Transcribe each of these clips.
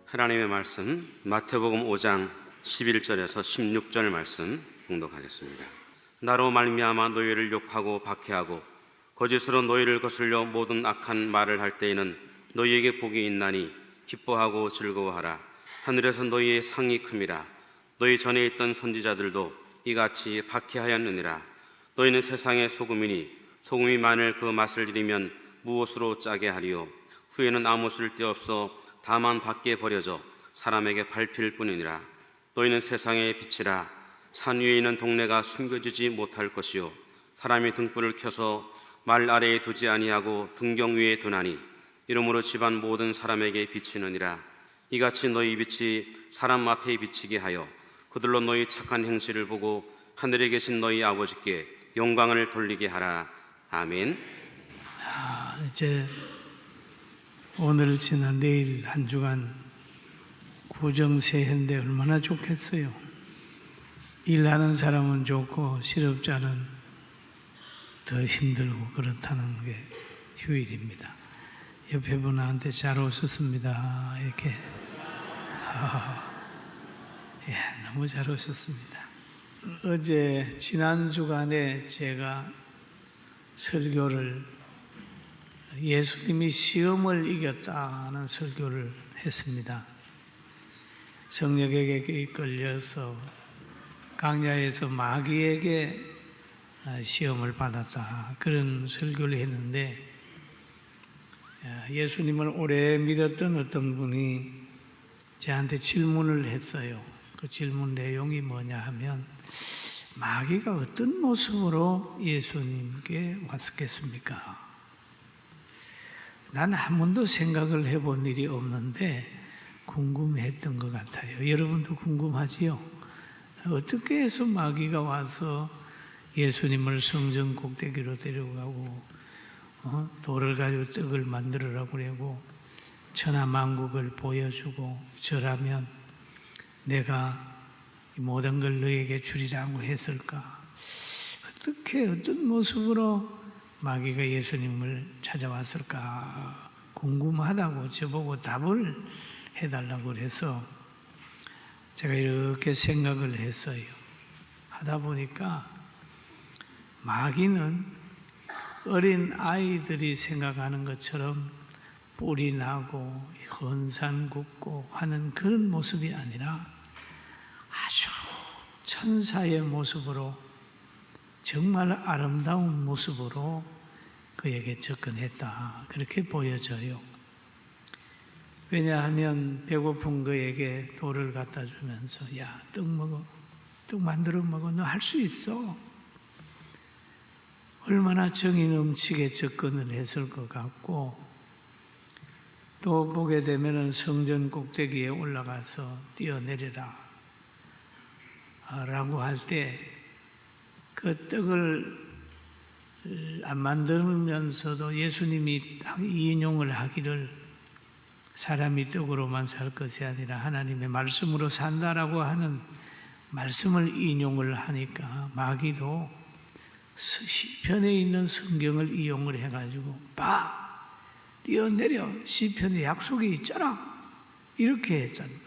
하나님의 말씀 마태복음 5장 11절에서 16절 말씀 봉독하겠습니다. 나로 말미암아 너희를 욕하고 박해하고 거짓으로 너희를 거슬려 모든 악한 말을 할 때에는 너희에게 복이 있나니 기뻐하고 즐거워하라. 하늘에서 너희의 상이 큼이라. 너희 전에 있던 선지자들도 이같이 박해하였느니라. 너희는 세상의 소금이니 소금이 만일 그 맛을 잃으면 무엇으로 짜게 하리요. 후에는 아무 쓸데없어 다만 밖에 버려져 사람에게 밟힐 뿐이니라. 너희는 세상의 빛이라. 산 위에 있는 동네가 숨겨지지 못할 것이요 사람이 등불을 켜서 말 아래에 두지 아니하고 등경 위에 두나니 이러므로 집안 모든 사람에게 비치느니라. 이같이 너희 빛이 사람 앞에 비치게 하여 그들로 너희 착한 행실을 보고 하늘에 계신 너희 아버지께 영광을 돌리게 하라. 아멘. 이제 오늘 지나 내일 한 주간 구정새해인데 얼마나 좋겠어요. 일하는 사람은 좋고 실업자는 더 힘들고 그렇다는 게 휴일입니다. 옆에 분한테 잘 오셨습니다. 이렇게 너무 잘 오셨습니다. 어제 지난 주간에 제가 설교를 예수님이 시험을 이겼다는 설교를 했습니다. 성령에게 이끌려서 강야에서 마귀에게 시험을 받았다, 그런 설교를 했는데, 예수님을 오래 믿었던 어떤 분이 저한테 질문을 했어요. 그 질문 내용이 뭐냐 하면, 마귀가 어떤 모습으로 예수님께 왔었겠습니까? 난 한 번도 생각을 해본 일이 없는데 궁금했던 것 같아요. 여러분도 궁금하지요? 어떻게 해서 마귀가 와서 예수님을 성전 꼭대기로 데려가고 돌을 가지고 떡을 만들으라고 그러고 천하만국을 보여주고 저라면 내가 모든 걸 너에게 주리라고 했을까? 어떻게 어떤 모습으로 마귀가 예수님을 찾아왔을까 궁금하다고 저보고 답을 해달라고 해서 제가 이렇게 생각을 했어요. 하다 보니까 마귀는 어린 아이들이 생각하는 것처럼 뿔이 나고 헌산 굽고 하는 그런 모습이 아니라 아주 천사의 모습으로, 정말 아름다운 모습으로 그에게 접근했다, 그렇게 보여져요. 왜냐하면 배고픈 그에게 돌을 갖다 주면서 야, 떡 먹어, 떡 만들어 먹어, 너 할 수 있어. 얼마나 정이 넘치게 접근을 했을 것 같고, 또 보게 되면 성전 꼭대기에 올라가서 뛰어내리라 라고 할 때 그 떡을 안 만들면서도 예수님이 딱 인용을 하기를 사람이 떡으로만 살 것이 아니라 하나님의 말씀으로 산다라고 하는 말씀을 인용을 하니까 마귀도 시편에 있는 성경을 이용을 해가지고 봐, 뛰어내려, 시편에 약속이 있잖아, 이렇게 했단 말이에요.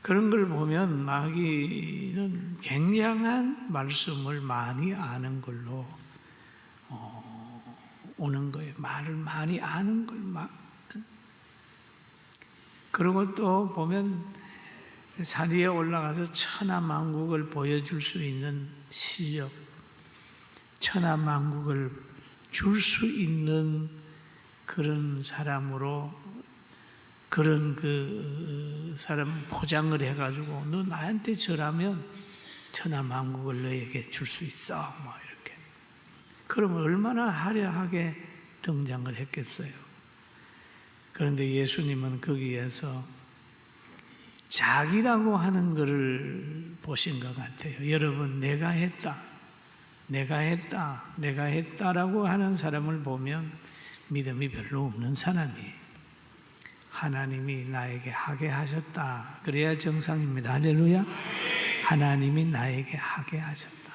그런 걸 보면 마귀는 굉장한 말씀을 많이 아는 걸로 오는 거예요. 말을 많이 아는 걸 그리고 또 보면 산 위에 올라가서 천하만국을 보여줄 수 있는 실력, 천하만국을 줄 수 있는 그런 사람으로, 그런 그 사람 포장을 해가지고 너 나한테 절하면 천하만국을 너에게 줄 수 있어, 뭐 이렇게. 그러면 얼마나 화려하게 등장을 했겠어요. 그런데 예수님은 거기에서 자기라고 하는 것을 보신 것 같아요. 여러분, 내가 했다라고 하는 사람을 보면 믿음이 별로 없는 사람이에요. 하나님이 나에게 하게 하셨다, 그래야 정상입니다. 할렐루야. 하나님이 나에게 하게 하셨다.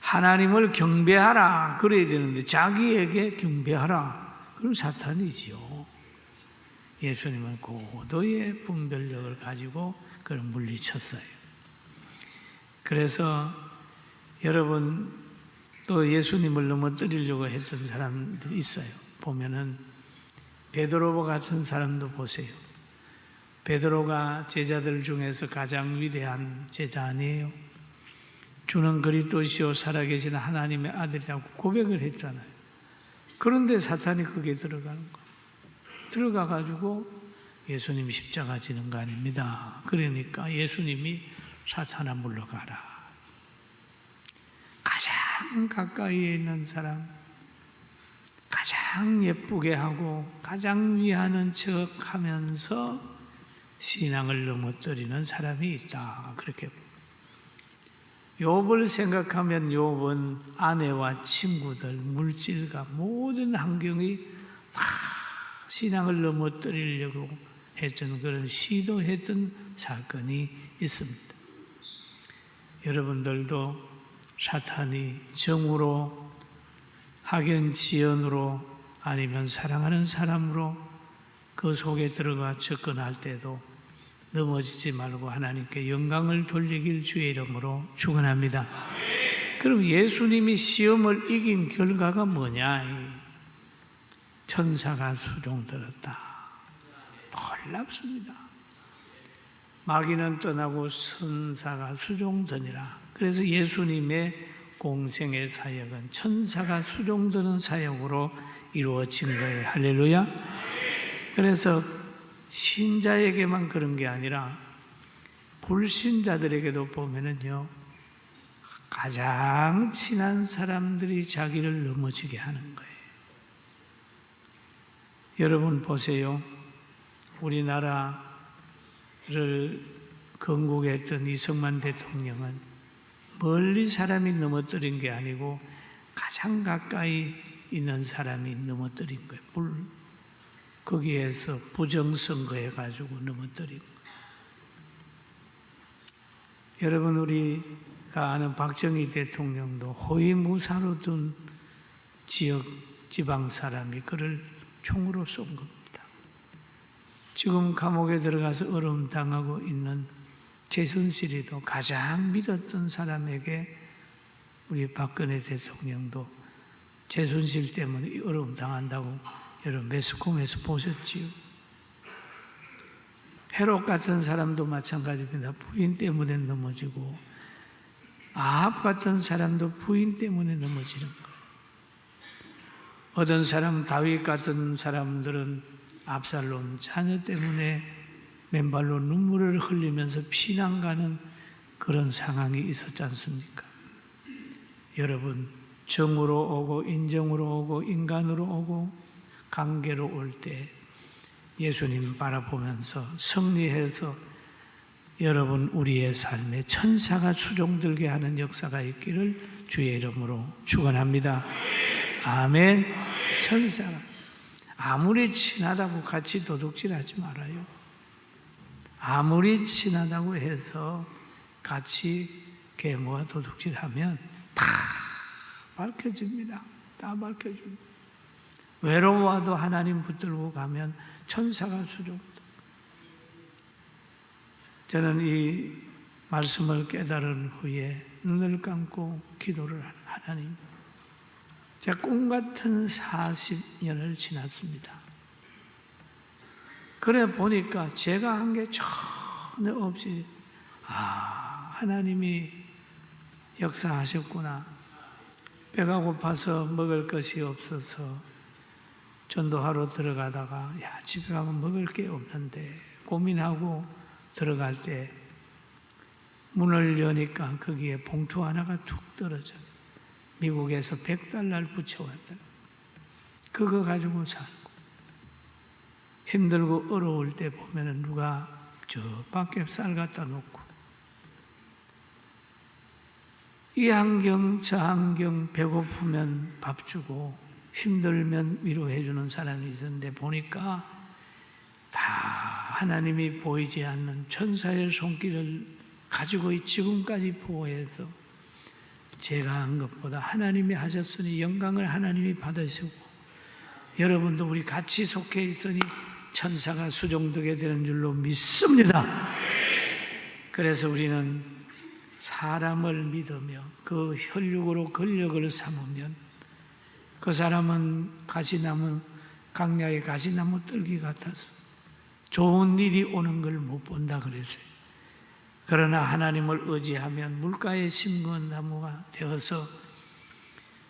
하나님을 경배하라 그래야 되는데 자기에게 경배하라. 그럼 사탄이지요. 예수님은 고도의 분별력을 가지고 그를 물리쳤어요. 그래서 여러분 또 예수님을 넘어뜨리려고 했던 사람들이 있어요. 보면은 베드로와 같은 사람도 보세요. 베드로가 제자들 중에서 가장 위대한 제자 아니에요? 주는 그리스도시요 살아계신 하나님의 아들이라고 고백을 했잖아요. 그런데 사탄이 거기에 들어가는 거예요. 들어가가지고 예수님이 십자가 지는 거 아닙니다. 그러니까 예수님이 사탄아 물러가라. 가장 가까이에 있는 사람, 가장 예쁘게 하고 가장 위하는 척 하면서 신앙을 넘어뜨리는 사람이 있다. 그렇게 욥을 생각하면 욥은 아내와 친구들, 물질과 모든 환경이 다 신앙을 넘어뜨리려고 했던 그런 시도했던 사건이 있습니다. 여러분들도 사탄이 정으로 학연지연으로 아니면 사랑하는 사람으로 그 속에 들어가 접근할 때도 넘어지지 말고 하나님께 영광을 돌리길 주의 이름으로 축원합니다. 그럼 예수님이 시험을 이긴 결과가 뭐냐? 천사가 수종들었다. 놀랍습니다. 마귀는 떠나고 천사가 수종드니라. 그래서 예수님의 공생의 사역은 천사가 수종드는 사역으로 이루어진 거예요. 할렐루야. 그래서 신자에게만 그런 게 아니라 불신자들에게도 보면은요, 가장 친한 사람들이 자기를 넘어지게 하는 거예요. 여러분 보세요. 우리나라를 건국했던 이승만 대통령은 멀리 사람이 넘어뜨린 게 아니고 가장 가까이 있는 사람이 넘어뜨린 거예요. 거기에서 부정선거해 가지고 넘어뜨린 거예요. 여러분 우리가 아는 박정희 대통령도 호위무사로 둔 지역 지방 사람이 그를 총으로 쏜 겁니다. 지금 감옥에 들어가서 어려움당하고 있는 최순실이도 가장 믿었던 사람에게 우리 박근혜 대통령도 최순실 때문에 어려움당한다고 여러분 매스컴에서 보셨지요? 헤롯 같은 사람도 마찬가지입니다. 부인 때문에 넘어지고 아합 같은 사람도 부인 때문에 넘어지는 거예요. 어떤 사람 다윗 같은 사람들은 압살롬 자녀 때문에 맨발로 눈물을 흘리면서 피난 가는 그런 상황이 있었지 않습니까? 여러분 정으로 오고 인정으로 오고 인간으로 오고 관계로 올 때 예수님 바라보면서 승리해서 여러분 우리의 삶에 천사가 수종들게 하는 역사가 있기를 주의 이름으로 축원합니다. 아멘. 천사가 아무리 친하다고 같이 도둑질하지 말아요. 아무리 친하다고 해서 같이 계모와 도둑질하면 다 밝혀집니다. 다 밝혀집니다. 외로워도 하나님 붙들고 가면 천사가 수종합니다. 저는 이 말씀을 깨달은 후에 눈을 감고 기도를 하는 하나님, 제가 꿈같은 40년을 지났습니다. 그래 보니까 제가 한 게 전혀 없이 하나님이 역사하셨구나. 배가 고파서 먹을 것이 없어서 전도하러 들어가다가 집에 가면 먹을 게 없는데 고민하고 들어갈 때 문을 여니까 거기에 봉투 하나가 툭 떨어져요. 미국에서 $100를 붙여왔어요. 그거 가지고 살고 힘들고 어려울 때 보면은 누가 저 밖에 쌀 갖다 놓고 이 환경 저 환경 배고프면 밥 주고 힘들면 위로해 주는 사람이 있었는데 보니까 다 하나님이 보이지 않는 천사의 손길을 가지고 지금까지 보호해서 제가 한 것보다 하나님이 하셨으니 영광을 하나님이 받으시고, 여러분도 우리 같이 속해 있으니 천사가 수종되게 되는 줄로 믿습니다. 그래서 우리는 사람을 믿으며 그 혈육으로 근력을 삼으면 그 사람은 가시나무, 강야의 가시나무 뜰기 같아서 좋은 일이 오는 걸 못 본다 그랬어요. 그러나 하나님을 의지하면 물가에 심은 나무가 되어서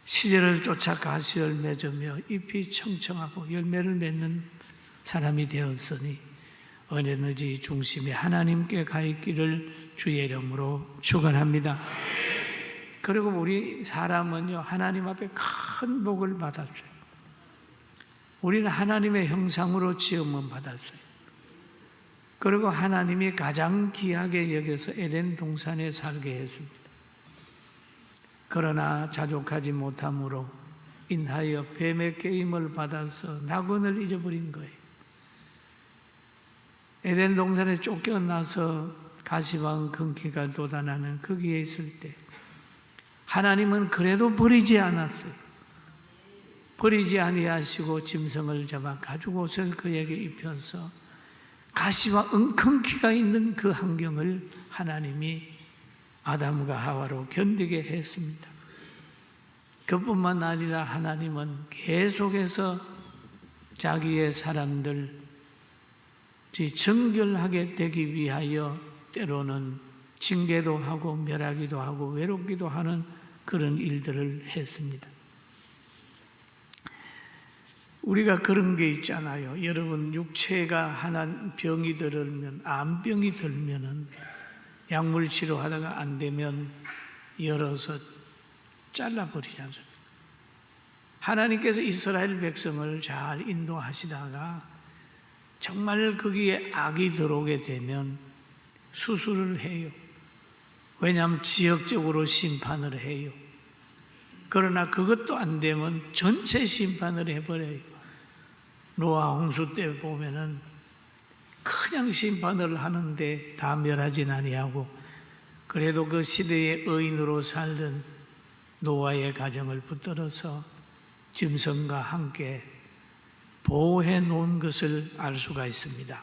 시절을 쫓아 가시를 맺으며 잎이 청청하고 열매를 맺는 사람이 되었으니 언제든지 중심이 하나님께 가 있기를 주의 이름으로 축원합니다. 그리고 우리 사람은요, 하나님 앞에 큰 복을 받았어요. 우리는 하나님의 형상으로 지음을 받았어요. 그리고 하나님이 가장 귀하게 여겨서 에덴 동산에 살게 했습니다. 그러나 자족하지 못함으로 인하여 뱀의 게임을 받아서 낙원을 잊어버린 거예요. 에덴 동산에 쫓겨나서 가시방 근기가 돋아나는 거기에 있을 때 하나님은 그래도 버리지 않았어요. 버리지 아니하시고 짐승을 잡아 가죽 옷을 그에게 입혀서 가시와 엉겅퀴가 있는 그 환경을 하나님이 아담과 하와로 견디게 했습니다. 그뿐만 아니라 하나님은 계속해서 자기의 사람들 정결하게 되기 위하여 때로는 징계도 하고 멸하기도 하고 외롭기도 하는 그런 일들을 했습니다. 우리가 그런 게 있잖아요. 여러분, 육체가 하나 병이 들면, 암병이 들면은 약물 치료하다가 안 되면 열어서 잘라버리지 않습니까? 하나님께서 이스라엘 백성을 잘 인도하시다가 정말 거기에 악이 들어오게 되면 수술을 해요. 왜냐하면 지역적으로 심판을 해요. 그러나 그것도 안 되면 전체 심판을 해버려요. 노아 홍수 때 보면은 그냥 심판을 하는데 다 멸하진 아니하고, 그래도 그 시대의 의인으로 살던 노아의 가정을 붙들어서 짐승과 함께 보호해 놓은 것을 알 수가 있습니다.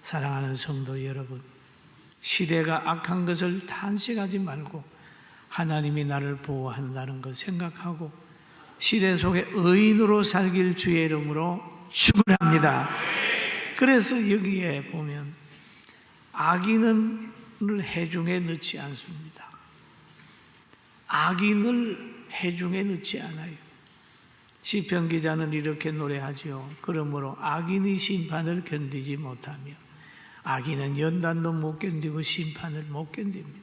사랑하는 성도 여러분, 시대가 악한 것을 탄식하지 말고 하나님이 나를 보호한다는 것 생각하고 시대 속에 의인으로 살길 주의 이름으로 축원합니다. 그래서 여기에 보면 악인을 해중에 넣지 않습니다. 악인을 해중에 넣지 않아요. 시편 기자는 이렇게 노래하지요. 그러므로 악인이 심판을 견디지 못하며, 악인은 연단도 못 견디고 심판을 못 견딥니다.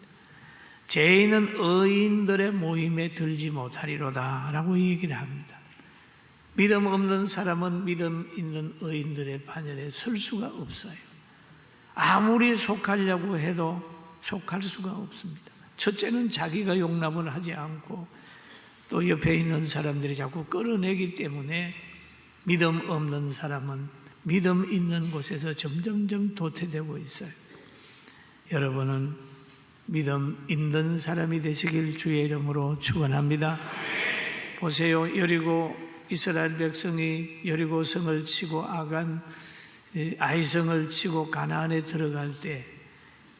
죄인은 의인들의 모임에 들지 못하리로다 라고 얘기를 합니다. 믿음 없는 사람은 믿음 있는 의인들의 반열에 설 수가 없어요. 아무리 속하려고 해도 속할 수가 없습니다. 첫째는 자기가 용납을 하지 않고 또 옆에 있는 사람들이 자꾸 끌어내기 때문에 믿음 없는 사람은 믿음 있는 곳에서 점점점 도태되고 있어요. 여러분은 믿음 있는 사람이 되시길 주의 이름으로 축원합니다. 보세요. 여리고 이스라엘 백성이 여리고 성을 치고 아이성을 치고 가나안에 들어갈 때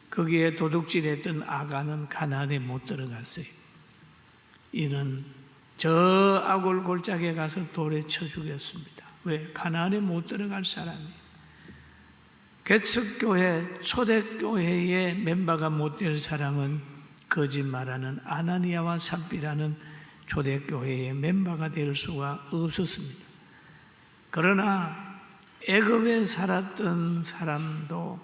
거기에 도둑질했던 아간은 가나안에 못 들어갔어요. 이는 저 아골 골짜기에 가서 돌에 쳐 죽였습니다. 왜? 가나안에 못 들어갈 사람이. 개척교회, 초대교회의 멤버가 못 될 사람은 거짓말하는 아나니아와 삽비라는 초대교회의 멤버가 될 수가 없었습니다. 그러나 애굽에 살았던 사람도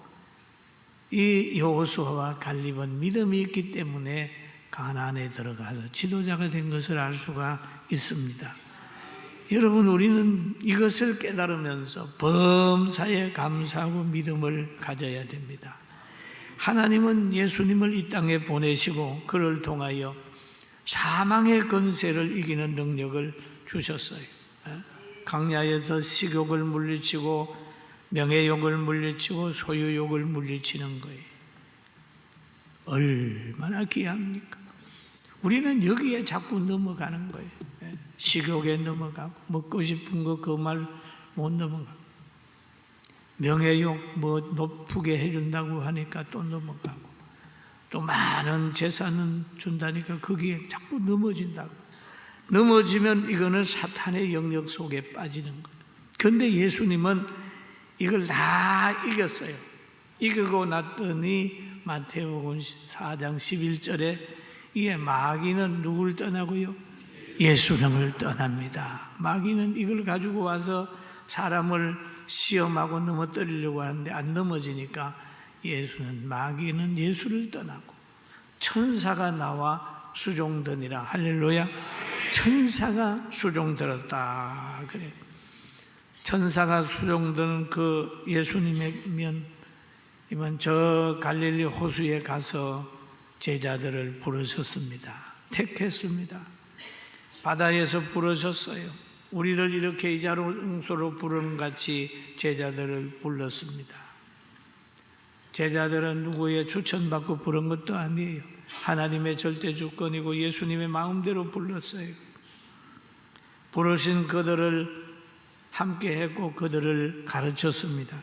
이 여호수아와 갈렙은 믿음이 있기 때문에 가나안에 들어가서 지도자가 된 것을 알 수가 있습니다. 여러분, 우리는 이것을 깨달으면서 범사에 감사하고 믿음을 가져야 됩니다. 하나님은 예수님을 이 땅에 보내시고 그를 통하여 사망의 권세를 이기는 능력을 주셨어요. 광야에서 식욕을 물리치고 명예욕을 물리치고 소유욕을 물리치는 거예요. 얼마나 귀합니까? 우리는 여기에 자꾸 넘어가는 거예요. 식욕에 넘어가고, 먹고 싶은 거 그 말 못 넘어가고, 명예욕 뭐 높게 해준다고 하니까 또 넘어가고, 또 많은 재산은 준다니까 거기에 자꾸 넘어진다고. 넘어지면 이거는 사탄의 영역 속에 빠지는 거예요. 그런데 예수님은 이걸 다 이겼어요. 이기고 났더니 마태복음 4장 11절에 이게 마귀는 누굴 떠나고요? 예수님을 떠납니다. 마귀는 이걸 가지고 와서 사람을 시험하고 넘어뜨리려고 하는데 안 넘어지니까 마귀는 예수를 떠나고 천사가 나와 수종드니라. 할렐루야. 천사가 수종들었다. 그래. 천사가 수종드는 그 예수님이면 이번 저 갈릴리 호수에 가서 제자들을 부르셨습니다. 택했습니다. 바다에서 부르셨어요. 우리를 이렇게 이자롱소로 부르는 같이 제자들을 불렀습니다. 제자들은 누구의 추천받고 부른 것도 아니에요. 하나님의 절대 주권이고 예수님의 마음대로 불렀어요. 부르신 그들을 함께 했고 그들을 가르쳤습니다.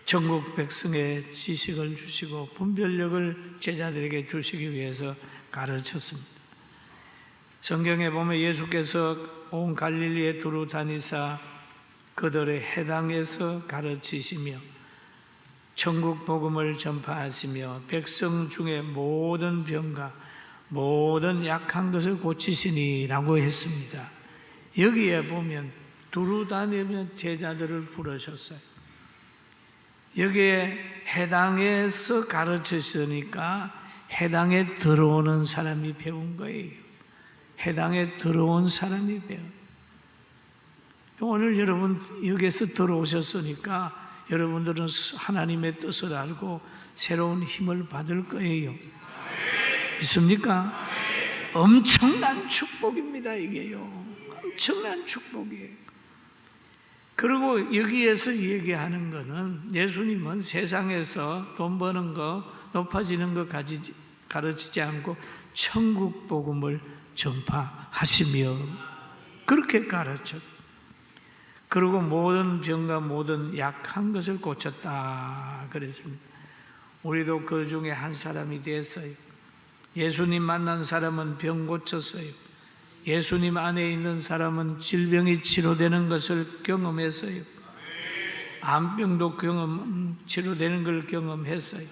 전국 백성의 지식을 주시고 분별력을 제자들에게 주시기 위해서 가르쳤습니다. 성경에 보면 예수께서 온 갈릴리에 두루 다니사 그들의 해당에서 가르치시며 천국 복음을 전파하시며 백성 중에 모든 병과 모든 약한 것을 고치시니라고 했습니다. 여기에 보면 두루 다니면 제자들을 부르셨어요. 여기에 해당에서 가르치시니까 해당에 들어오는 사람이 배운 거예요. 해당에 들어온 사람이 배운. 오늘 여러분 여기에서 들어오셨으니까 여러분들은 하나님의 뜻을 알고 새로운 힘을 받을 거예요. 있습니까? 엄청난 축복입니다. 이게요. 엄청난 축복이에요. 그리고 여기에서 얘기하는 거는 예수님은 세상에서 돈 버는 거, 높아지는 거 가르치지 않고 천국 복음을 전파하시며 그렇게 가르쳤. 그리고 모든 병과 모든 약한 것을 고쳤다 그랬습니다. 우리도 그 중에 한 사람이 됐어요. 예수님 만난 사람은 병 고쳤어요. 예수님 안에 있는 사람은 질병이 치료되는 것을 경험했어요. 암병도 치료되는 걸 경험했어요.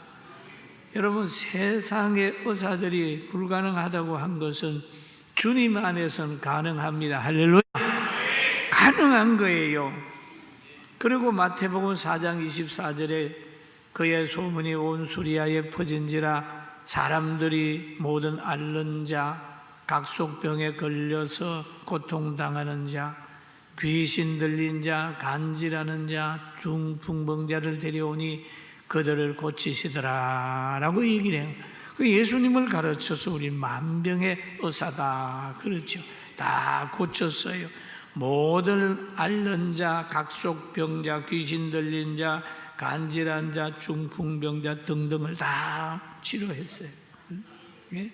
여러분 세상의 의사들이 불가능하다고 한 것은 주님 안에서는 가능합니다. 할렐루야. 가능한 거예요. 그리고 마태복음 4장 24절에 그의 소문이 온 수리아에 퍼진지라 사람들이 모든 앓는 자 각속병에 걸려서 고통당하는 자 귀신 들린 자 간질하는 자 중풍병자를 데려오니 그들을 고치시더라 라고 얘기를 해요. 그 예수님을 가르쳐서 우리 만병의 의사다 그렇죠. 다 고쳤어요. 모든 앓는 자, 각속병자, 귀신 들린 자, 간질한 자, 중풍병자 등등을 다 치료했어요. 예?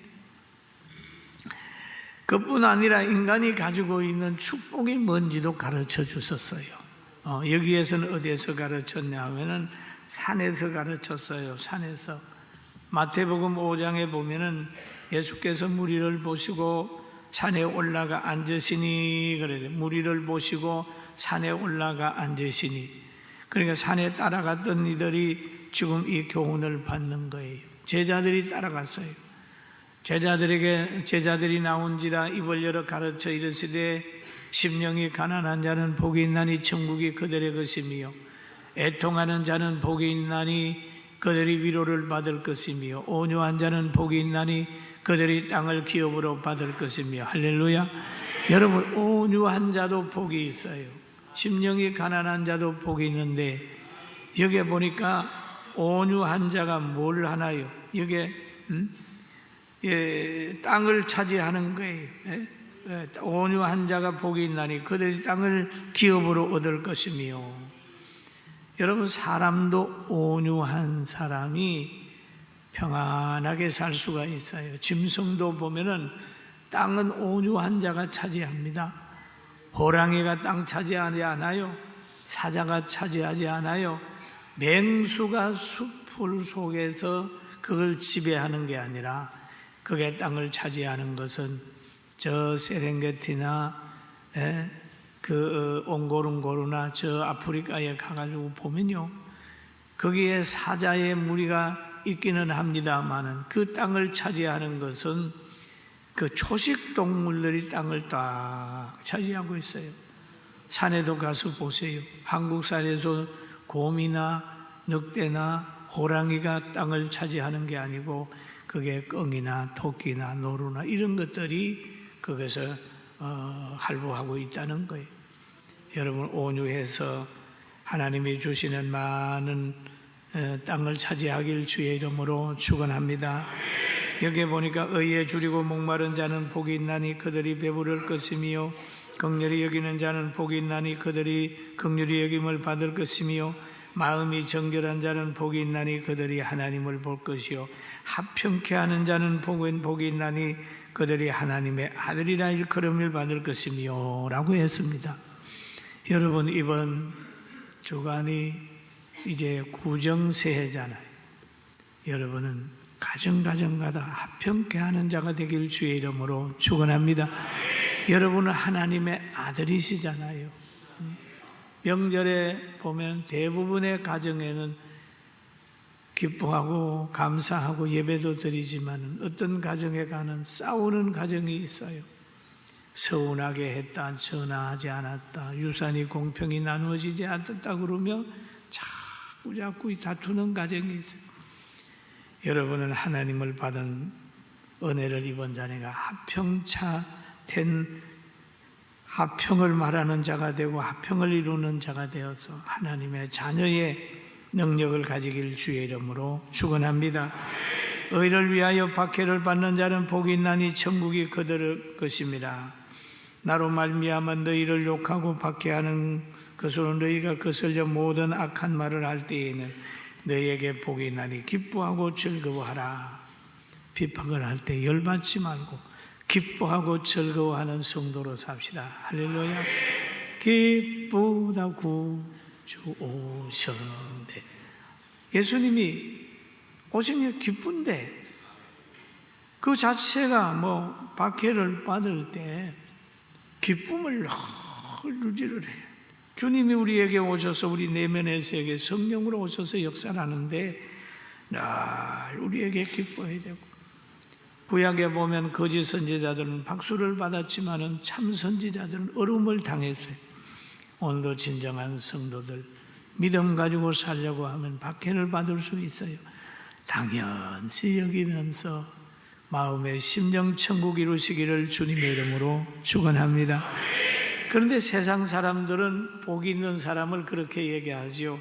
그뿐 아니라 인간이 가지고 있는 축복이 뭔지도 가르쳐 주셨어요. 여기에서는 어디에서 가르쳤냐 하면은 산에서 가르쳤어요. 산에서. 마태복음 5장에 보면은 예수께서 무리를 보시고 산에 올라가 앉으시니 그래요. 무리를 보시고 산에 올라가 앉으시니. 그러니까 산에 따라갔던 이들이 지금 이 교훈을 받는 거예요. 제자들이 따라갔어요. 제자들이 나온지라 입을 열어 가르쳐 이르시되 심령이 가난한 자는 복이 있나니 천국이 그들의 것이며 애통하는 자는 복이 있나니 그들이 위로를 받을 것이며 온유한 자는 복이 있나니 그들이 땅을 기업으로 받을 것이며. 할렐루야. 여러분 온유한 자도 복이 있어요. 심령이 가난한 자도 복이 있는데 여기에 보니까 온유한 자가 뭘 하나요? 여기에 땅을 차지하는 거예요. 온유한 자가 복이 있나니 그들이 땅을 기업으로 얻을 것이며. 여러분 사람도 온유한 사람이 평안하게 살 수가 있어요. 짐승도 보면은 땅은 온유한 자가 차지합니다. 호랑이가 땅 차지하지 않아요. 사자가 차지하지 않아요. 맹수가 숲풀 속에서 그걸 지배하는 게 아니라 그게 땅을 차지하는 것은 저 세렝게티나 그 옹고르고르나 저 아프리카에 가가지고 보면요, 거기에 사자의 무리가 있기는 합니다만은 그 땅을 차지하는 것은 그 초식 동물들이 땅을 딱 차지하고 있어요. 산에도 가서 보세요. 한국 산에서 곰이나 늑대나 호랑이가 땅을 차지하는 게 아니고 그게 꿩이나 토끼나 노루나 이런 것들이 거기서 할부하고 있다는 거예요. 여러분, 온유해서 하나님이 주시는 많은 땅을 차지하길 주의 이름으로 축원합니다. 여기에 보니까 의에 줄이고 목마른 자는 복이 있나니 그들이 배부를 것이며 긍휼히 여기는 자는 복이 있나니 그들이 긍휼히 여김을 받을 것이며 마음이 정결한 자는 복이 있나니 그들이 하나님을 볼 것이요 합평케 하는 자는 복이 있나니 그들이 하나님의 아들이라 일컬음을 받을 것이며 라고 했습니다. 여러분, 이번 주간이 이제 구정새해잖아요. 여러분은 가정가정마다 합평케 하는 자가 되길 주의 이름으로 축원합니다. 여러분은 하나님의 아들이시잖아요. 명절에 보면 대부분의 가정에는 기뻐하고 감사하고 예배도 드리지만 어떤 가정에 가는 싸우는 가정이 있어요. 서운하게 했다, 전화하지 않았다, 유산이 공평히 나누어지지 않았다 그러며 자꾸 다투는 가정이 있어요. 여러분은 하나님을 받은 은혜를 입은 자네가 합평차된 합평을 말하는 자가 되고 합평을 이루는 자가 되어서 하나님의 자녀의 능력을 가지길 주의 이름으로 축원합니다. 의를 위하여 박해를 받는 자는 복이 있나니 천국이 그들의 것입니다. 나로 말미암아 너희를 욕하고 박해하는 것으로 너희가 거슬려 모든 악한 말을 할 때에는 너희에게 복이 있나니 기뻐하고 즐거워하라. 비판을 할 때 열받지 말고 기뻐하고 즐거워하는 성도로 삽시다. 할렐루야. 기쁘다 구주 오셨네. 예수님이 오신 게 기쁜데 그 자체가 뭐 박해를 받을 때 기쁨을 늘 유지를 해요. 주님이 우리에게 오셔서 우리 내면의 세계 성령으로 오셔서 역사를 하는데 늘 우리에게 기뻐해야 되고, 구약에 보면 거짓 선지자들은 박수를 받았지만은 참 선지자들은 어려움을 당했어요. 오늘도 진정한 성도들 믿음 가지고 살려고 하면 박해를 받을 수 있어요. 당연시 여기면서 마음의 심령 천국 이루시기를 주님의 이름으로 축원합니다. 그런데 세상 사람들은 복이 있는 사람을 그렇게 얘기하지요.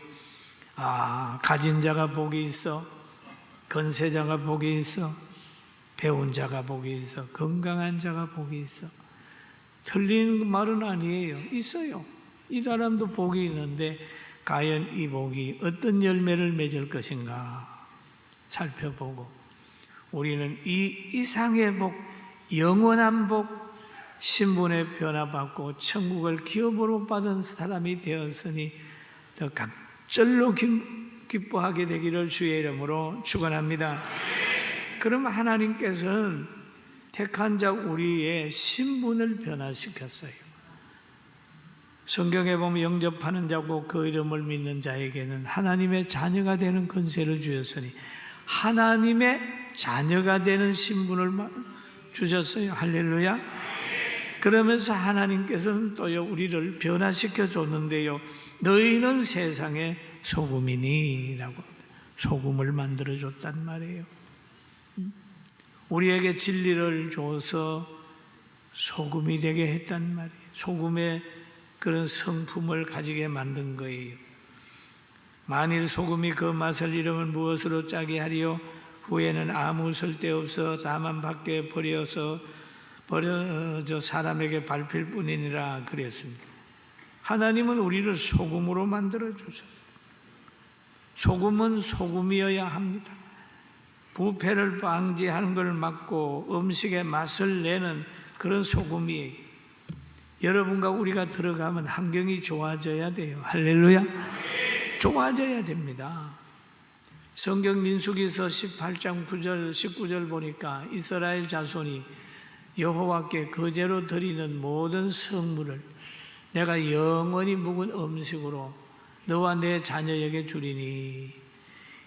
가진 자가 복이 있어, 건세자가 복이 있어, 배운 자가 복이 있어, 건강한 자가 복이 있어. 틀린 말은 아니에요. 있어요. 이 사람도 복이 있는데 과연 이 복이 어떤 열매를 맺을 것인가 살펴보고, 우리는 이 이상의 복, 영원한 복, 신분의 변화받고 천국을 기업으로 받은 사람이 되었으니 더 갑절로 기뻐하게 되기를 주의 이름으로 축원합니다. 그럼 하나님께서는 택한 자 우리의 신분을 변화시켰어요. 성경에 보면 영접하는 자고 그 이름을 믿는 자에게는 하나님의 자녀가 되는 권세를 주셨으니 하나님의 자녀가 되는 신분을 주셨어요. 할렐루야. 그러면서 하나님께서는 또 우리를 변화시켜 줬는데요, 너희는 세상의 소금이니 라고 소금을 만들어 줬단 말이에요. 우리에게 진리를 줘서 소금이 되게 했단 말이에요. 소금의 그런 성품을 가지게 만든 거예요. 만일 소금이 그 맛을 잃으면 무엇으로 짜게 하리요? 후에는 아무 쓸데없어 다만 밖에 버려져 사람에게 밟힐 뿐이니라 그랬습니다. 하나님은 우리를 소금으로 만들어 주셨어요. 소금은 소금이어야 합니다. 부패를 방지하는 걸 막고 음식의 맛을 내는 그런 소금이에요. 여러분과 우리가 들어가면 환경이 좋아져야 돼요. 할렐루야. 좋아져야 됩니다. 성경 민수기서 18장 9절 19절 보니까 이스라엘 자손이 여호와께 거제로 드리는 모든 성물을 내가 영원히 묵은 음식으로 너와 내 자녀에게 주리니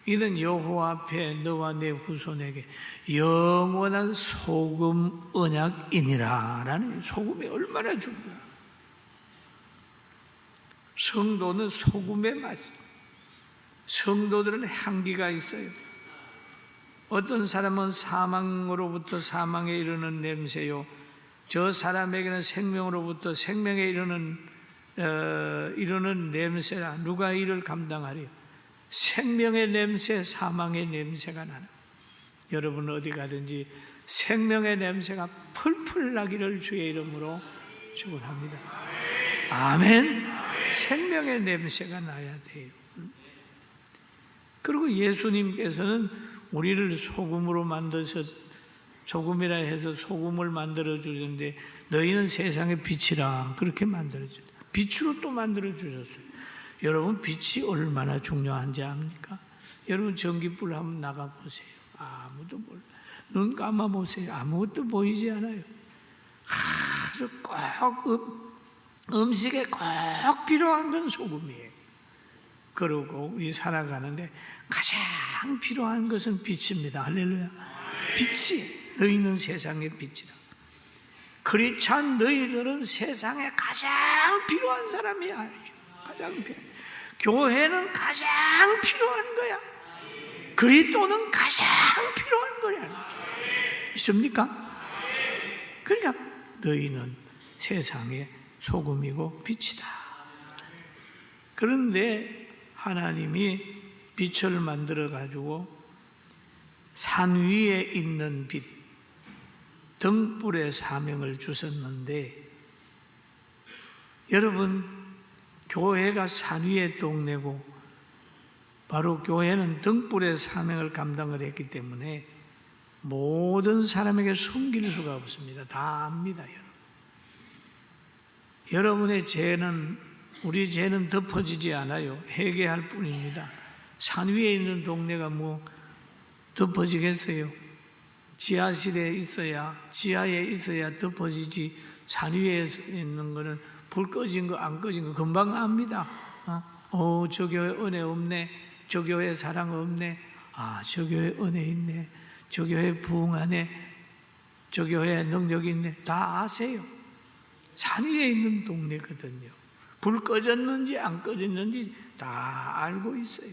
이는 여호와 앞에 너와 내 후손에게 영원한 소금 언약이니라. 라는 소금이 얼마나 중요해요. 성도는 소금의 맛이에요. 성도들은 향기가 있어요. 어떤 사람은 사망으로부터 사망에 이르는 냄새요, 저 사람에게는 생명으로부터 생명에 이르는 냄새라. 누가 이를 감당하리요? 생명의 냄새, 사망의 냄새가 나는. 여러분 어디 가든지 생명의 냄새가 풀풀 나기를 주의 이름으로 축원합니다. 아멘. 생명의 냄새가 나야 돼요. 그리고 예수님께서는 우리를 소금으로 만드셔, 소금이라 해서 소금을 만들어 주는데 너희는 세상의 빛이라 그렇게 만들어 주셨다. 빛으로 또 만들어 주셨어요. 여러분 빛이 얼마나 중요한지 압니까? 여러분 전기불 한번 나가 보세요. 아무도 몰라. 눈 감아 보세요. 아무것도 보이지 않아요. 아주 꼭 음식에 꼭 필요한 건 소금이에요. 그러고 우리 살아가는데 가장 필요한 것은 빛입니다. 할렐루야. 빛이 너희는 세상의 빛이라. 그렇지 않 너희들은 세상에 가장 필요한 사람이야. 가장 필요한. 교회는 가장 필요한 거야. 그리스도는 가장 필요한 거야. 있습니까? 그러니까 너희는 세상의 소금이고 빛이다. 그런데 하나님이 빛을 만들어 가지고 산 위에 있는 빛, 등불의 사명을 주셨는데, 여러분 교회가 산 위의 동네고 바로 교회는 등불의 사명을 감당을 했기 때문에 모든 사람에게 숨길 수가 없습니다. 다 압니다. 여러분의 죄는, 우리 죄는 덮어지지 않아요. 회개할 뿐입니다. 산 위에 있는 동네가 뭐 덮어지겠어요? 지하실에 있어야, 지하에 있어야 덮어지지. 산 위에 있는 거는 불 꺼진 거 안 꺼진 거 금방 압니다. 저 교회 은혜 없네, 저 교회 사랑 없네, 저 교회 은혜 있네, 저 교회 부흥하네, 저 교회 능력 있네. 다 아세요. 산 위에 있는 동네거든요. 불 꺼졌는지 안 꺼졌는지 다 알고 있어요.